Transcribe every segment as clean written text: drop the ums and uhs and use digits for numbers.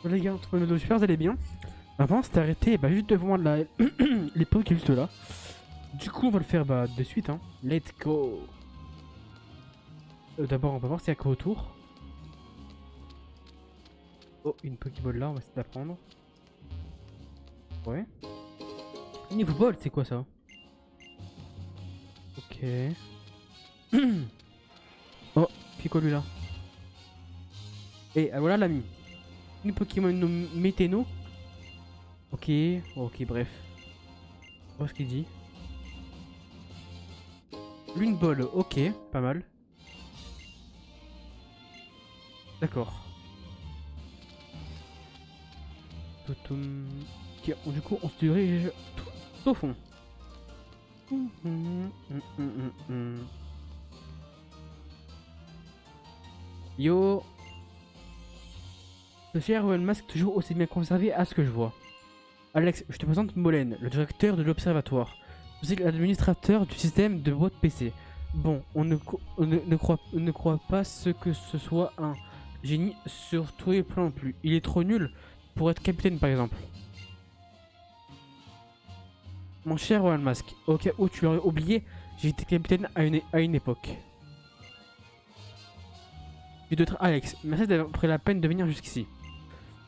Bon, les gars, entre nos deux super, vous allez bien. Avant, c'était arrêté bah, juste devant l'époque qui est juste là. Du coup, on va le faire bah, de suite. Hein. Let's go. D'abord, on va voir s'il y a quoi autour. Oh, une Pokéball là, on va essayer d'apprendre. Ouais. Niveau ball, c'est quoi ça? Ok. Oh, c'est quoi lui là? Et voilà l'ami. Une Pokémon nommé Météno. Ok, ok, bref. On voit ce qu'il dit. Lune ball, ok, pas mal. D'accord. Toutoum. Ok, du coup, on se dirige tout au fond. Yo. Ce cher Elon Musk toujours aussi bien conservé à ce que je vois. Alex, je te présente Molène, le directeur de l'observatoire. Vous êtes l'administrateur du système de votre PC. Bon, on ne croit pas que ce soit un génie sur tous les plans non plus. Il est trop nul pour être capitaine par exemple. Mon cher Elon Musk, au cas où tu l'aurais oublié, j'ai été capitaine à une époque. Je dois être Alex, merci d'avoir pris la peine de venir jusqu'ici.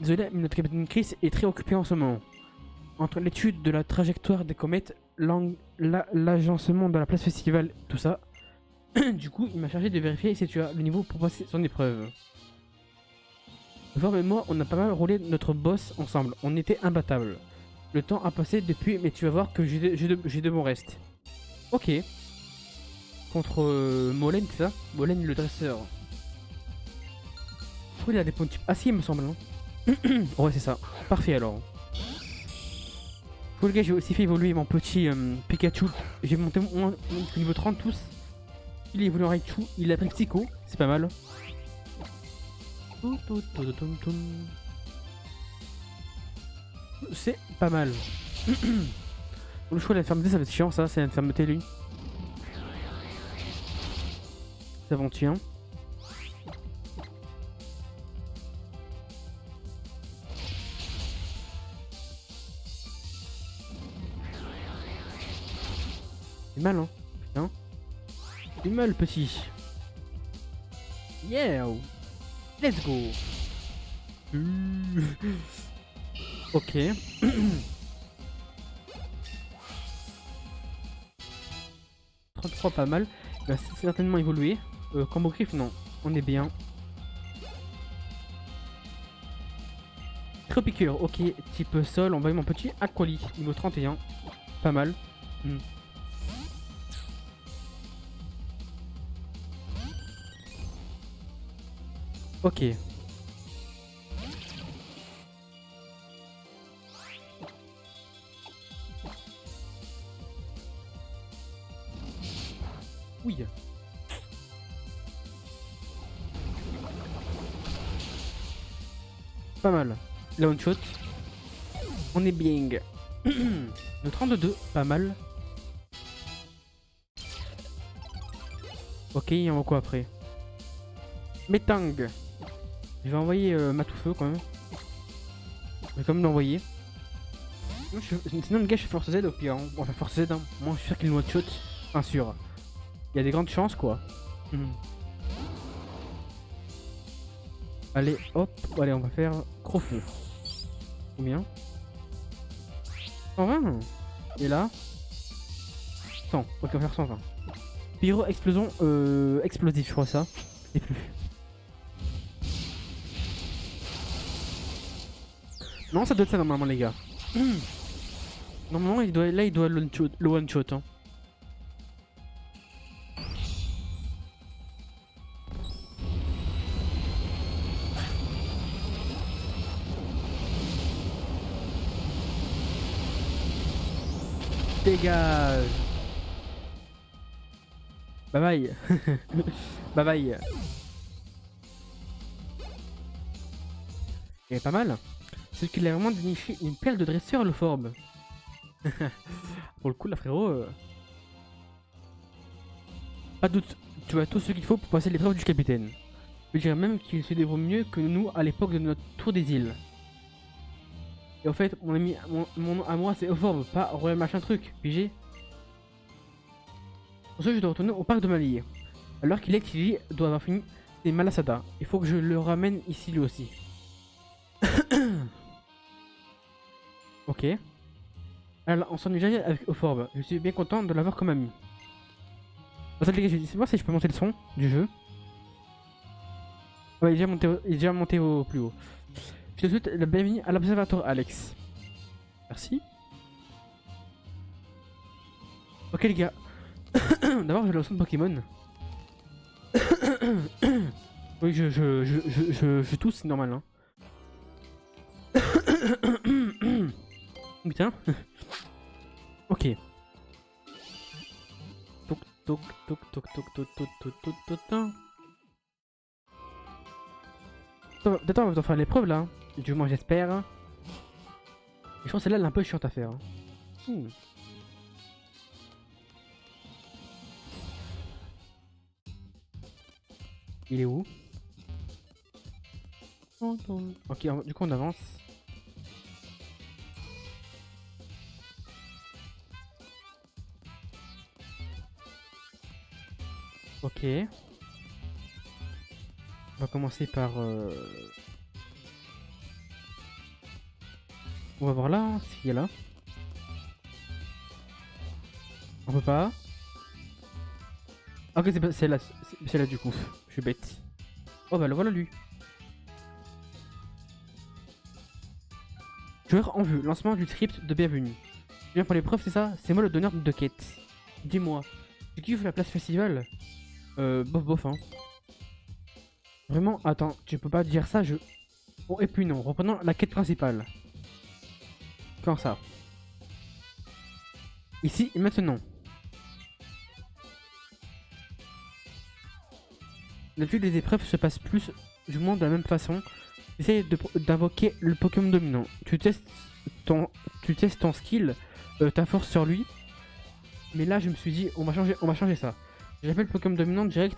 Désolé, mais notre capitaine Chris est très occupé en ce moment. Entre l'étude de la trajectoire des comètes, l'agencement de la place festival, tout ça, du coup, il m'a chargé de vérifier si tu as le niveau pour passer son épreuve. Vorm et moi, on a pas mal roulé notre boss ensemble. On était imbattables. Le temps a passé depuis, mais tu vas voir que j'ai de bons restes. Ok. Contre Molène, c'est ça? Molène le dresseur. Je trouve qu'il a des points de type acier, il me semble. Hein. Ouais, c'est ça. Parfait alors. Cool gars, j'ai aussi fait évoluer mon petit Pikachu. J'ai monté mon niveau 30 tous. Il est évolué en Raichu, il a pris Psycho, c'est pas mal. C'est pas mal. Le choix de la fermeté, ça va être chiant ça, c'est la fermeté lui. Ça va en tuer un. C'est mal hein, putain. C'est mal petit. Yeah. Let's go. Ok. 33 pas mal. Il va certainement évoluer. Combo griffe non. On est bien. Tropiqueur, ok. Type sol, on va mon petit Aquali. Niveau 31. Pas mal. Ok. Oui. Pas mal. La one shot. On est bien. Le 32, pas mal. Ok, il y en a quoi après? Metang. Je vais envoyer Matoufeu quand même. Je vais quand même l'envoyer. Sinon le gars je suis force Z au pire. On va faire force Z. Hein. Moi je suis sûr qu'il nous one shot. Enfin sûr. Il y a des grandes chances quoi. Allez hop. Allez on va faire Crofeu. Combien? 120. Et là 100. Ok on va faire 120. Pyro explosion explosif je crois ça. Et plus. Non ça doit être ça normalement les gars. Normalement il doit le one shot hein. Dégage. Bye bye. Bye bye. Il est pas mal. C'est qu'il a vraiment déniché une perle de dresseur le Forbe. Pour le coup là frérot. Pas de doute, tu as tout ce qu'il faut pour passer l'épreuve du capitaine. Je dirais même qu'il se débrouille mieux que nous à l'époque de notre tour des îles. Et en fait, mon ami, mon nom à moi c'est Euphorbe, pas Royal machin truc. Pigé. Pour ça, je dois retourner au parc de Mali. Alors qu'il est qu'il doit avoir fini ses Malasada. Il faut que je le ramène ici lui aussi. Ok. Alors, on s'ennuie jamais avec Euphorbe. Je suis bien content de l'avoir comme ami. En fait, les gars, je vais voir si je peux monter le son du jeu. Ouais, il est déjà monté au plus haut. Je te souhaite la bienvenue à l'observatoire, Alex. Merci. Ok, les gars. D'abord, je vais le son de Pokémon. Oui, je tousse, c'est normal. Hein. Putain. Ok. Toc toc toc toc toc toc toc toc toc toc toc. Peut-être on va faire l'épreuve là. Du moins j'espère. Je pense que celle-là elle est un peu chiante à faire. Il est où? Ok, du coup on avance. Ok. On va commencer par... On va voir là, hein, ce qu'il y a là. On peut pas. Ok, c'est celle-là, c'est celle-là du coup. Je suis bête. Oh bah le voilà lui. Joueur en vue, lancement du script de bienvenue. Tu viens pour l'épreuve, c'est ça? C'est moi le donneur de quête. Dis-moi, tu kiffes la place festival? Bof bof hein. Vraiment, attends, tu peux pas dire ça, je... Bon, et puis non, reprenons la quête principale. Quand ça? Ici et maintenant. L'habitude des épreuves se passe plus, du moins de la même façon. Essaye d'invoquer le Pokémon dominant. Tu testes ton skill, ta force sur lui. Mais là, je me suis dit, on va changer ça. J'appelle le Pokémon dominant direct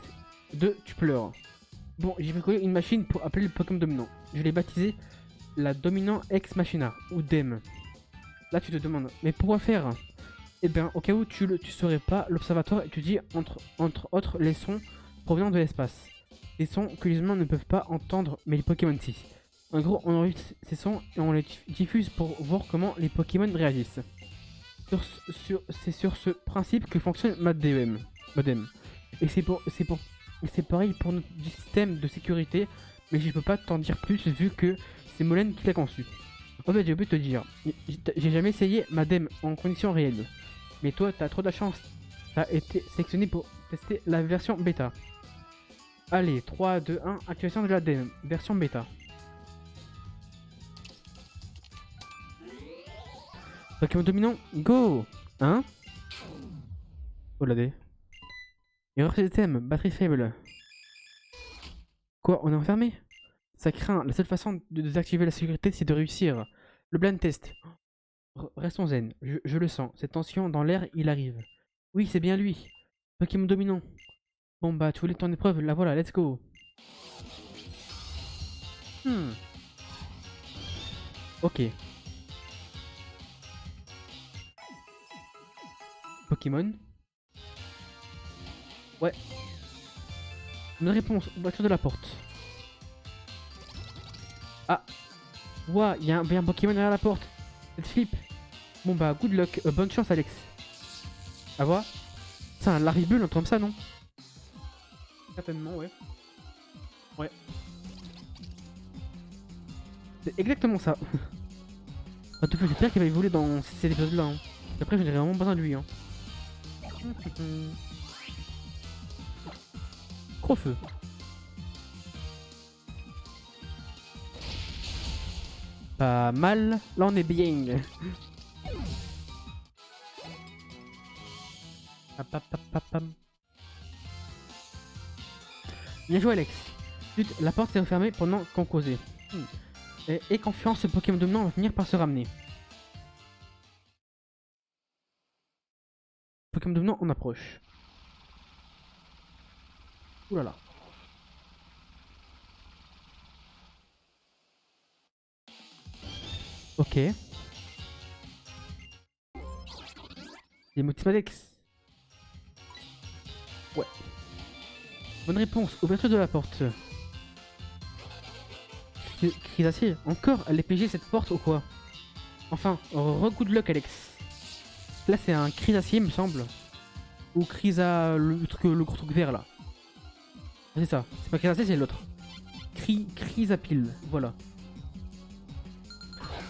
de tu pleures. Bon, j'ai fait une machine pour appeler le Pokémon dominant. Je l'ai baptisé la Dominant Ex Machina, ou DEM. Là, tu te demandes, mais pourquoi faire? Eh bien, au cas où tu saurais pas, l'observatoire étudie entre autres les sons provenant de l'espace. Des sons que les humains ne peuvent pas entendre, mais les Pokémon si. En gros, on enregistre ces sons et on les diffuse pour voir comment les Pokémon réagissent. C'est sur ce principe que fonctionne Modem. Et c'est pareil pour notre système de sécurité, mais je peux pas t'en dire plus vu que c'est Molène qui l'a conçu. En fait, j'ai oublié de te dire, j'ai jamais essayé Madem en conditions réelles. Mais toi, t'as trop de la chance. T'as été sélectionné pour tester la version bêta. Allez, 3, 2, 1, activation de la version bêta. Pokémon dominant, go! Hein? Oh la D. Erreur système, batterie faible. Quoi, on est enfermé? Ça craint, la seule façon de désactiver la sécurité c'est de réussir. Le blind test. Restons zen, je le sens. Cette tension dans l'air, il arrive. Oui, c'est bien lui. Pokémon dominant. Bon bah, tu voulais ton épreuve, la voilà, let's go. Ok. Pokémon. Ouais. Une réponse, ouverture de la porte. Ah. Ouah, il y a un Pokémon derrière la porte. Cette flip. Bon bah, good luck. Bonne chance, Alex. À voir. C'est un Laribule, un truc comme ça, non? Certainement, ouais. Ouais. C'est exactement ça. En tout cas, j'espère qu'il va évoluer dans cet épisode-là. Hein. Après, j'en ai vraiment besoin de lui. Hein. Crofeu. Pas mal. Là, on est bien. Bien joué, Alex. La porte s'est refermée pendant qu'on causait. Et confiance, ce Pokémon dominant va finir par se ramener. Pokémon dominant, on approche. Oulala. Ok. Les motifs Alex. Ouais. Bonne réponse. Ouverture de la porte. Crise d'acier. Encore elle est PG cette porte ou quoi? Enfin, re-good luck Alex. Là c'est un crise d'acier il me semble. Ou crise à... le gros truc vert là. C'est ça. C'est pas crise d'acier c'est l'autre. Crise à pile. Voilà.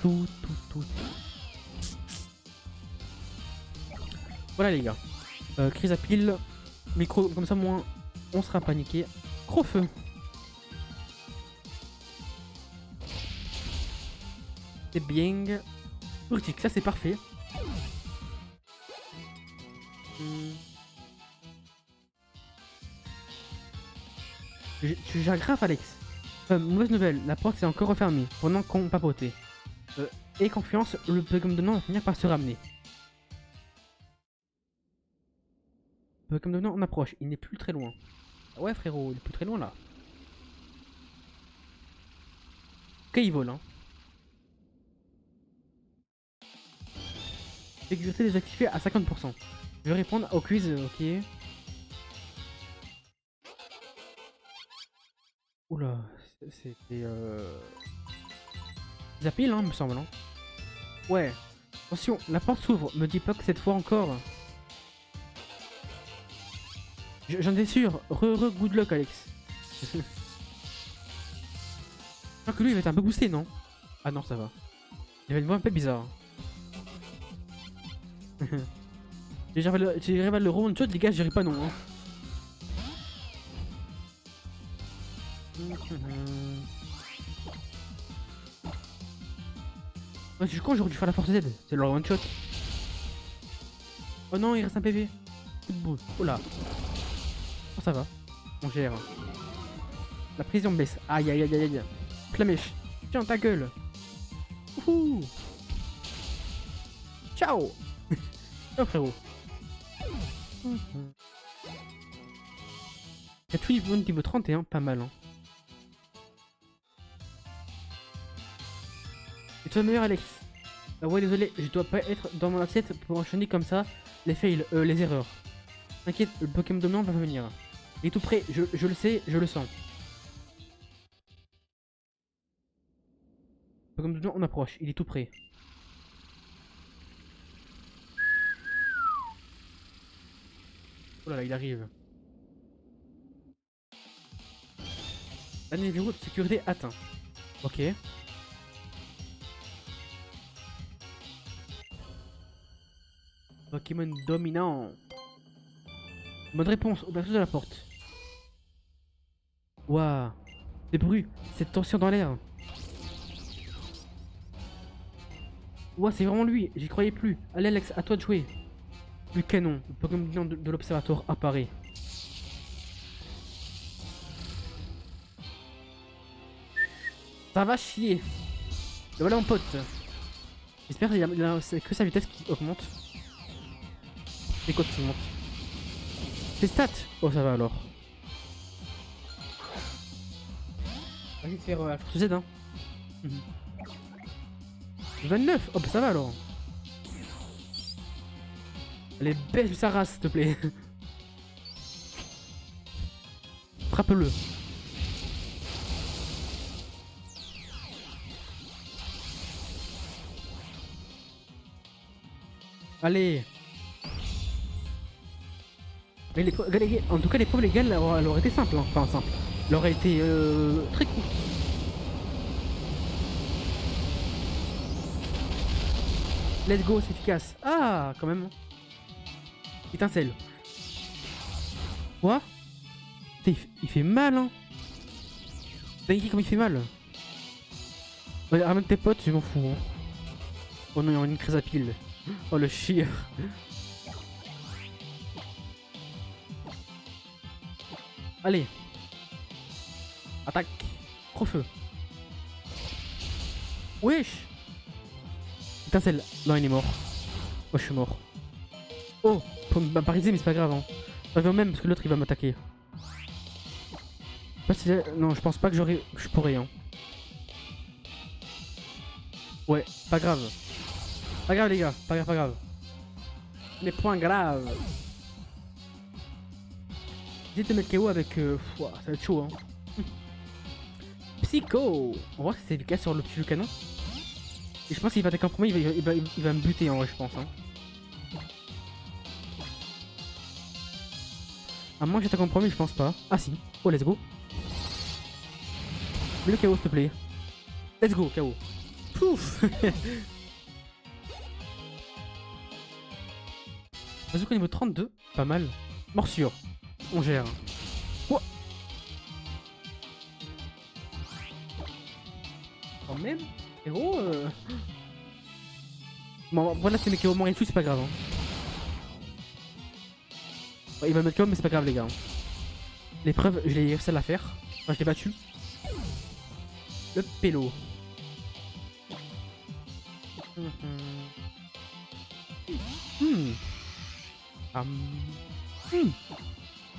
Tout. Voilà les gars. Crise à pile. Micro, comme ça moins on sera paniqué. Gros feu. C'est bien. Urtique, ça c'est parfait. Tu j'aggrave Alex. Mauvaise nouvelle, la porte s'est encore refermée pendant qu'on papotait. Et confiance, le Pokémon de nom va finir par se ramener. Le Pokémon de nom on approche, il n'est plus très loin. Ah ouais frérot, il est plus très loin là. Ok il vole hein. Sécurité désactivée à 50%. Je vais répondre au quiz, ok. Oula, c'était Zapil hein, me semble. Hein. Ouais. Attention, la porte s'ouvre. Me dis pas que cette fois encore. J'en ai sûr. Good luck, Alex. Je crois que lui, il va être un peu boosté, non? Ah non, ça va. Il va une voix un peu bizarre. J'arrive à le one-shot, les gars, j'irai pas non. Hein. Ouais, je suis con, j'aurais dû faire la force Z. C'est leur one-shot. Oh non, il reste un PV. Coup de boule. Oh là. Oh, ça va. On gère. La pression baisse. Aïe aïe aïe aïe aïe. Flamèche. Tiens ta gueule. Ouhou. Ciao. Ciao frérot. La Twitch niveau 31, pas mal hein. Et toi meilleur Alex? Ah ouais désolé, je dois pas être dans mon assiette pour enchaîner comme ça les fails, les erreurs. T'inquiète, le Pokémon dominant va venir. Il est tout prêt, je le sais, je le sens. Pokémon dominant on approche, il est tout prêt. Oh là là, il arrive. Dernier verrou de sécurité atteint. Ok. Pokémon dominant. Bonne réponse, ouverture de la porte. Waouh. Des bruits, cette tension dans l'air. Ouah, c'est vraiment lui, j'y croyais plus. Allez Alex, à toi de jouer. Le canon, le Pokémon dominant de l'observatoire apparaît. Ça va chier. Et voilà mon pote. J'espère que sa vitesse qui augmente. C'est quoi qui augmente? Tes stats. Oh ça va alors. Vas-y de faire la force Z hein. 29. Oh bah ça va alors. Allez baisse sa race s'il te plaît. Frappe-le. Allez. Mais en tout cas les preuves légales elle aurait été simple hein. Enfin simple. Elle aurait été très courte. Let's go, c'est efficace. Ah quand même. Étincelle. Quoi? Il fait mal hein. T'as dit comme il fait mal. Ouais, ramène tes potes, je m'en fous. Hein. Oh non, il y a une crise à pile. Oh le chier. Allez. Attaque. Gros feu. Wesh. Étincelle. Non, il est mort. Oh, je suis mort. Oh, pour me pariser, mais c'est pas grave. Hein. Ça va même parce que l'autre il va m'attaquer. Non, je pense pas que je pourrais. Hein. Ouais, pas grave. Pas grave les gars, pas grave, pas grave. Les points graves. J'ai de mettre KO avec... ouah, ça va être chaud hein. Psycho. On voit que c'est le cas sur le petit canon. Et je pense qu'il va attaquer en premier, il va me buter en vrai je pense hein. À moins que j'attaque en premier, je pense pas. Ah si. Oh let's go. Le KO s'il te plaît. Let's go KO. Pouf. Bazooka niveau 32, pas mal. Morsure, on gère. Quoi? Quand même, héros Bon, voilà, c'est mes KO moins et tout, c'est pas grave. Hein. Ouais, il va me mettre KO, mais c'est pas grave, les gars. L'épreuve, je l'ai réussi à la faire. Enfin, je l'ai battu. Le pélo.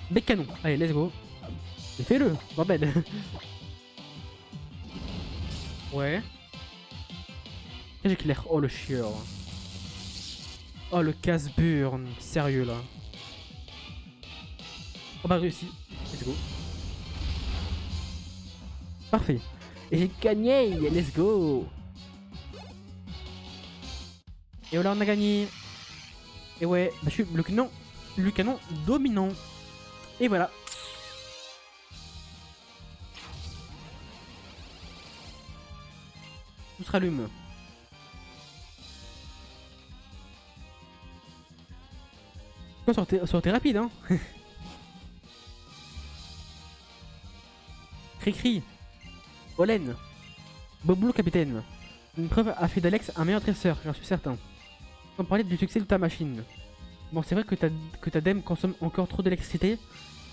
Bec canon. Allez, let's go. Et fais-le, bordel. Ouais. J'éclaire. Oh le chieur. Oh le casse-burn. Sérieux là. Oh bah réussi. Let's go. Parfait. Et j'ai gagné. Let's go. Et voilà, on a gagné. Et ouais, bah, je suis le canon dominant. Et voilà. Tout se rallume. Sortez rapide, hein. Cri-cri. Olen. Bobo capitaine. Une preuve a fait d'Alex un meilleur dresseur, j'en suis certain. On parlait du succès de ta machine. Bon, c'est vrai que ta dème consomme encore trop d'électricité.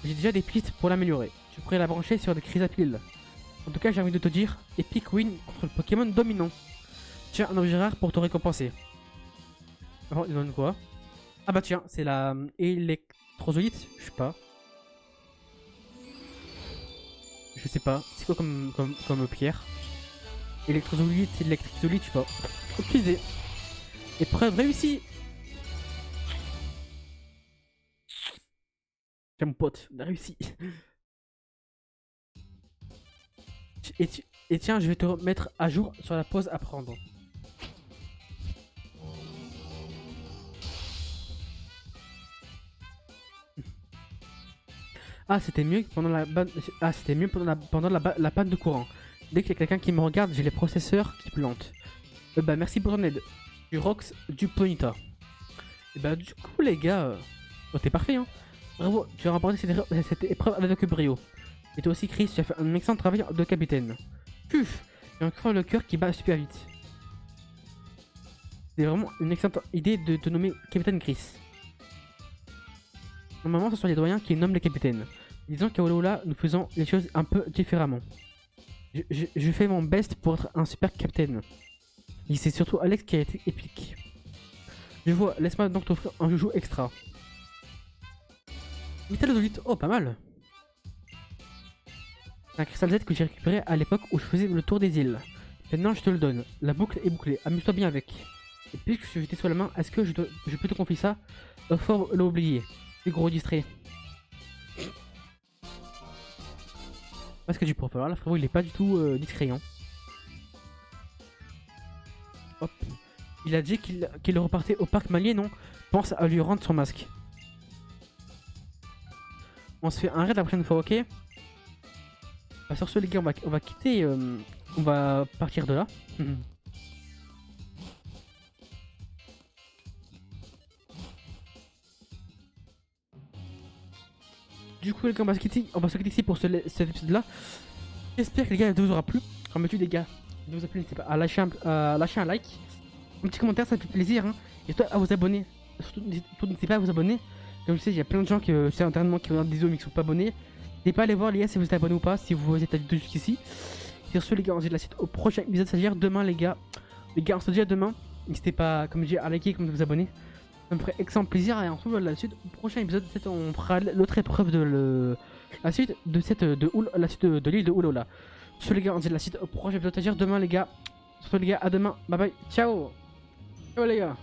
J'ai déjà des pistes pour l'améliorer. Tu pourrais la brancher sur des chrysapiles. En tout cas, j'ai envie de te dire, Epic win contre le Pokémon dominant. Tiens, un objet rare pour te récompenser. Oh, il donne quoi? Ah bah tiens, c'est la électrozoïte, je sais pas. Je sais pas, c'est quoi comme pierre? Électrozoïte, électrozoïte, je sais pas. Aucune idée. Épreuve réussie. Tiens mon pote, on a réussi. Et tiens, je vais te mettre à jour sur la pause à prendre. Ah, c'était mieux pendant la panne de courant. Dès qu'il y a quelqu'un qui me regarde, j'ai les processeurs qui plantent. Bah merci pour ton aide. Du Rox, du Ponita. Et bah du coup les gars, oh, t'es parfait hein. Bravo, tu as remporté cette épreuve avec brio. Et toi aussi Chris, tu as fait un excellent travail de capitaine. Puf, j'ai encore le cœur qui bat super vite. C'est vraiment une excellente idée de te nommer capitaine Chris. Normalement, ce sont les doyens qui nomment les capitaines. Disons qu'à Olola, nous faisons les choses un peu différemment. Je fais mon best pour être un super capitaine. Et c'est surtout Alex qui a été épique. Je vois, laisse-moi donc t'offrir un joujou extra. Métallodolite, oh pas mal. C'est un cristal Z que j'ai récupéré à l'époque où je faisais le tour des îles. Maintenant je te le donne, la boucle est bouclée, amuse-toi bien avec. Et puisque je t'ai sur la main, est-ce que je peux te confier ça? Fort l'a oublié, c'est gros distrait. Parce que du professeur là frérot il est pas du tout discret hein. Hop. Il a dit qu'il repartait au parc Malier, non? Pense à lui rendre son masque. On se fait un raid la prochaine fois, ok? Bah, sur ce les gars, on va quitter, on va partir de là. Du coup les gars, on va se quitter ici pour cet épisode là. J'espère que les gars, il vous aura plu. Comme d'habitude les gars, il vous a plu, n'hésitez pas à lâcher un like. Un petit commentaire, ça fait plaisir hein. Et toi à vous abonner. Surtout n'hésitez pas à vous abonner. Comme je sais, il y a plein de gens qui sur internet qui regardent des vidéos mais qui sont pas abonnés. N'hésitez pas à aller voir les gars si vous êtes abonnés ou pas, si vous êtes abonnés jusqu'ici. Sur ce les gars, on se dit de la suite au prochain épisode, c'est-à-dire demain les gars. Les gars, on se dit à demain. N'hésitez pas, comme je dis, à liker, comme à vous abonner. Ça me ferait excellent plaisir et on se retrouve la suite au prochain épisode. Peut-être on fera l'autre épreuve de la suite de l'île de Oulola. Sur ce les gars, on se dit de la suite au prochain épisode, c'est-à-dire demain les gars. Surtout les gars, à demain. Bye bye. Ciao. Ciao les gars.